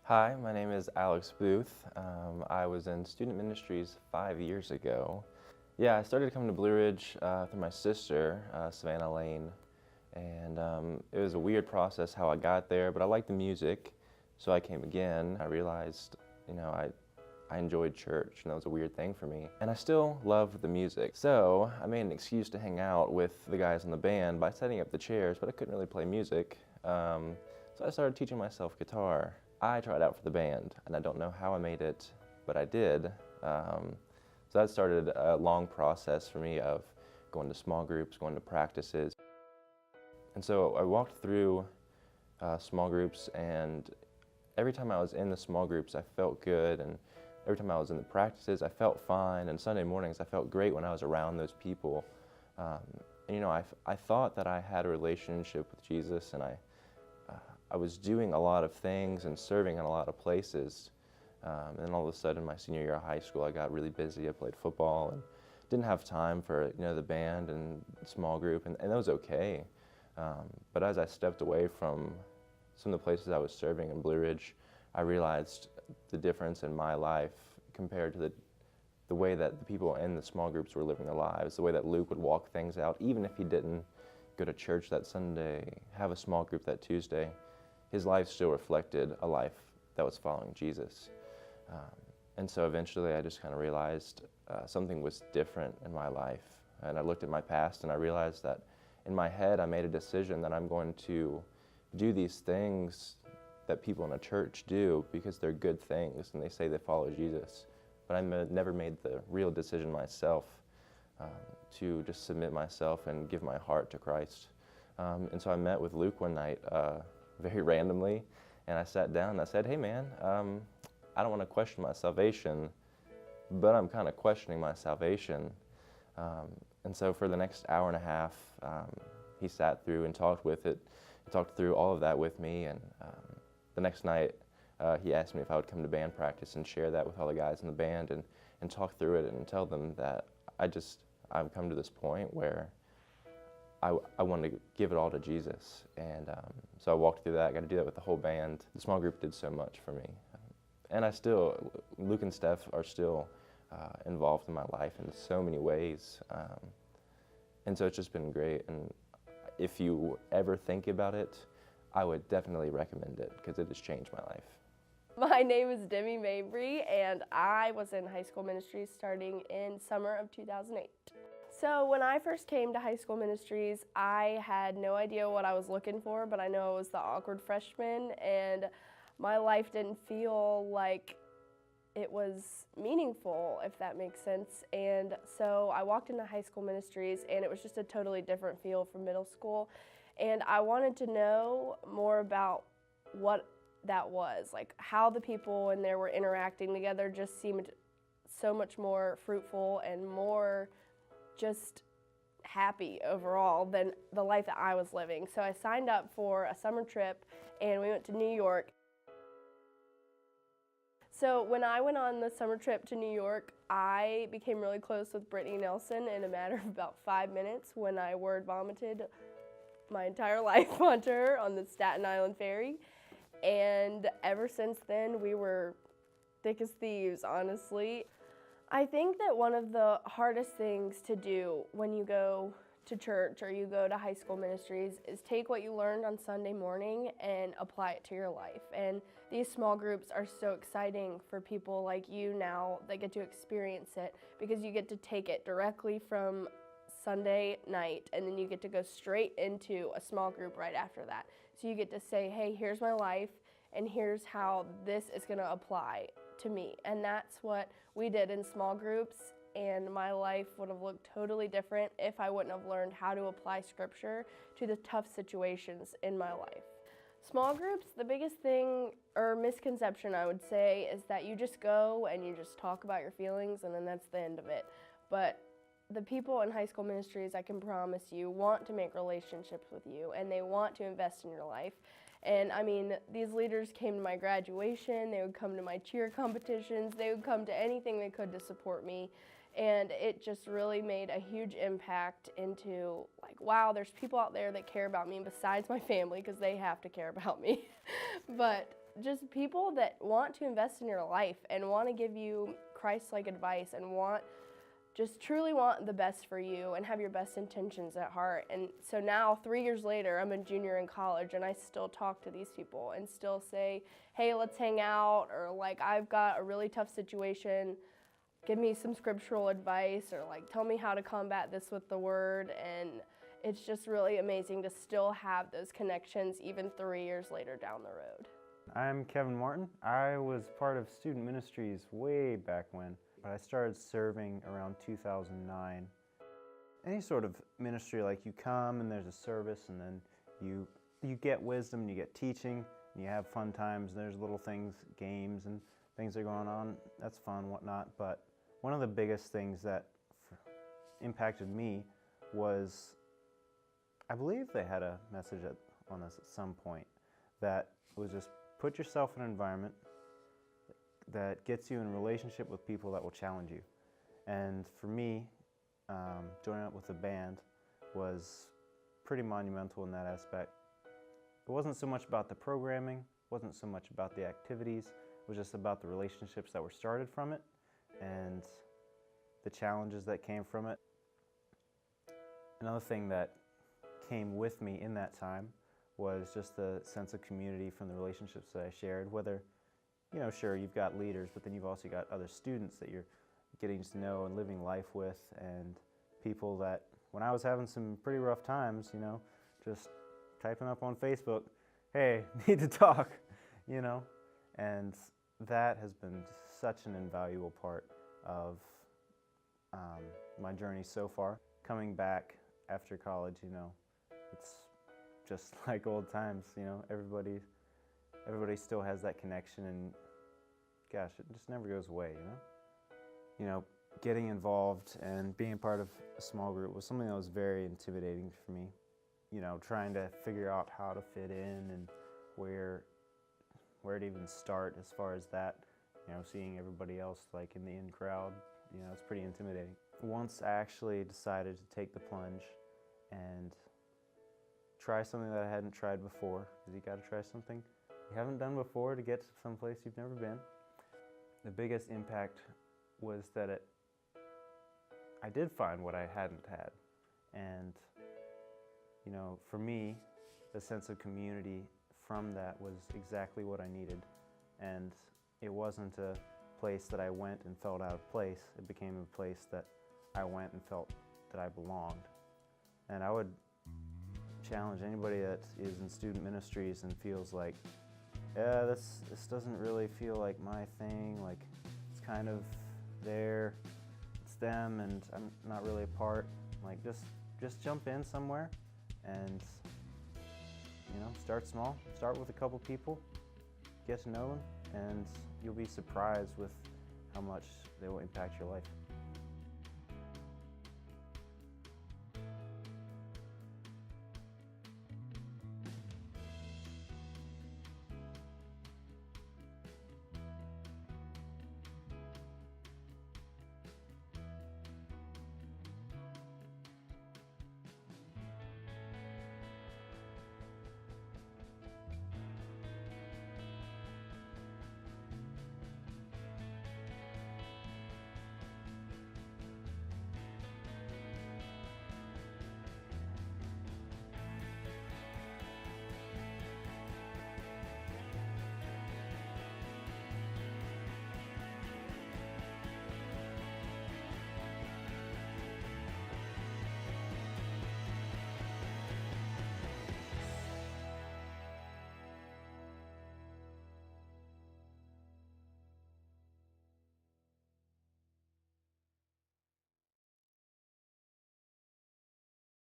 Hi, my name is Alex Booth. I was in student ministries 5 years ago. Yeah, I started coming to Blue Ridge through my sister, Savannah Lane, and it was a weird process how I got there, but I liked the music, so I came again. I realized, I enjoyed church, and that was a weird thing for me. And I still love the music, so I made an excuse to hang out with the guys in the band by setting up the chairs, but I couldn't really play music, so I started teaching myself guitar. I tried out for the band, and I don't know how I made it, but I did. So that started a long process for me of going to small groups, going to practices. And so I walked through small groups, and every time I was in the small groups, I felt good, and every time I was in the practices, I felt fine, and Sunday mornings, I felt great when I was around those people. I thought that I had a relationship with Jesus, and I was doing a lot of things and serving in a lot of places. And then all of a sudden, my senior year of high school, I got really busy. I played football and didn't have time for the band and small group, and that was okay. But as I stepped away from some of the places I was serving in Blue Ridge, I realized the difference in my life compared to the way that the people in the small groups were living their lives, the way that Luke would walk things out, even if he didn't go to church that Sunday, have a small group that Tuesday. His life still reflected a life that was following Jesus. And so eventually I just kind of realized something was different in my life. And I looked at my past and I realized that in my head I made a decision that I'm going to do these things that people in a church do because they're good things and they say they follow Jesus. But I never made the real decision myself to just submit myself and give my heart to Christ. And so I met with Luke one night very randomly, and I sat down and I said, hey man, I don't want to question my salvation, but I'm kind of questioning my salvation. And so for the next hour and a half, he sat through and talked through all of that with me, and the next night he asked me if I would come to band practice and share that with all the guys in the band and talk through it and tell them that I've come to this point where I wanted to give it all to Jesus. And so I walked through that. I got to do that with the whole band. The small group did so much for me. And Luke and Steph are still involved in my life in so many ways. And so it's just been great. And if you ever think about it, I would definitely recommend it because it has changed my life. My name is Demi Mabry, and I was in high school ministries starting in summer of 2008. So when I first came to high school ministries, I had no idea what I was looking for, but I know I was the awkward freshman, and my life didn't feel like it was meaningful, if that makes sense. And so I walked into high school ministries, and it was just a totally different feel from middle school. And I wanted to know more about what that was, like how the people in there were interacting together just seemed so much more fruitful and more just happy overall than the life that I was living. So I signed up for a summer trip and we went to New York. So when I went on the summer trip to New York, I became really close with Brittany Nelson in a matter of about 5 minutes when I word vomited my entire life onto her on the Staten Island ferry. And ever since then, we were thick as thieves, honestly. I think that one of the hardest things to do when you go to church or you go to high school ministries is take what you learned on Sunday morning and apply it to your life. And these small groups are so exciting for people like you now that get to experience it because you get to take it directly from Sunday night and then you get to go straight into a small group right after that. So you get to say, hey, here's my life and here's how this is going to apply to me. And that's what we did in small groups, and my life would have looked totally different if I wouldn't have learned how to apply scripture to the tough situations in my life. Small groups, the biggest thing or misconception I would say is that you just go and you just talk about your feelings and then that's the end of it. But the people in high school ministries, I can promise you, want to make relationships with you and they want to invest in your life. And I mean, these leaders came to my graduation, they would come to my cheer competitions, they would come to anything they could to support me. And it just really made a huge impact into like, wow, there's people out there that care about me besides my family because they have to care about me. But just people that want to invest in your life and want to give you Christ-like advice and just truly want the best for you and have your best intentions at heart. And so now, 3 years later, I'm a junior in college and I still talk to these people and still say, hey, let's hang out, or like, I've got a really tough situation, give me some scriptural advice, or like, tell me how to combat this with the word. And it's just really amazing to still have those connections even 3 years later down the road. I'm Kevin Martin. I was part of student ministries way back when, but I started serving around 2009. Any sort of ministry, like you come and there's a service and then you get wisdom and you get teaching and you have fun times and there's little things, games and things that are going on. That's fun, whatnot. But one of the biggest things that impacted me was, I believe they had a message on us at some point that was just put yourself in an environment that gets you in relationship with people that will challenge you. And for me, joining up with the band was pretty monumental in that aspect. It wasn't so much about the programming, wasn't so much about the activities, it was just about the relationships that were started from it and the challenges that came from it. Another thing that came with me in that time was just the sense of community from the relationships that I shared, whether, sure, you've got leaders, but then you've also got other students that you're getting to know and living life with, and people that, when I was having some pretty rough times, just typing up on Facebook, hey, need to talk, and that has been such an invaluable part of my journey so far. Coming back after college, it's just like old times, everybody still has that connection, and gosh, it just never goes away, Getting involved and being part of a small group was something that was very intimidating for me. Trying to figure out how to fit in and where to even start as far as that, seeing everybody else like in the in crowd, it's pretty intimidating. Once I actually decided to take the plunge and try something that I hadn't tried before, because you got to try something you haven't done before to get to some place you've never been. The biggest impact was that I did find what I hadn't had, and for me, the sense of community from that was exactly what I needed, and it wasn't a place that I went and felt out of place. It became a place that I went and felt that I belonged. And I would challenge anybody that is in student ministries and feels like, yeah, this doesn't really feel like my thing, like it's kind of there, it's them and I'm not really a part. Like just jump in somewhere and start small, start with a couple people, get to know them, and you'll be surprised with how much they will impact your life.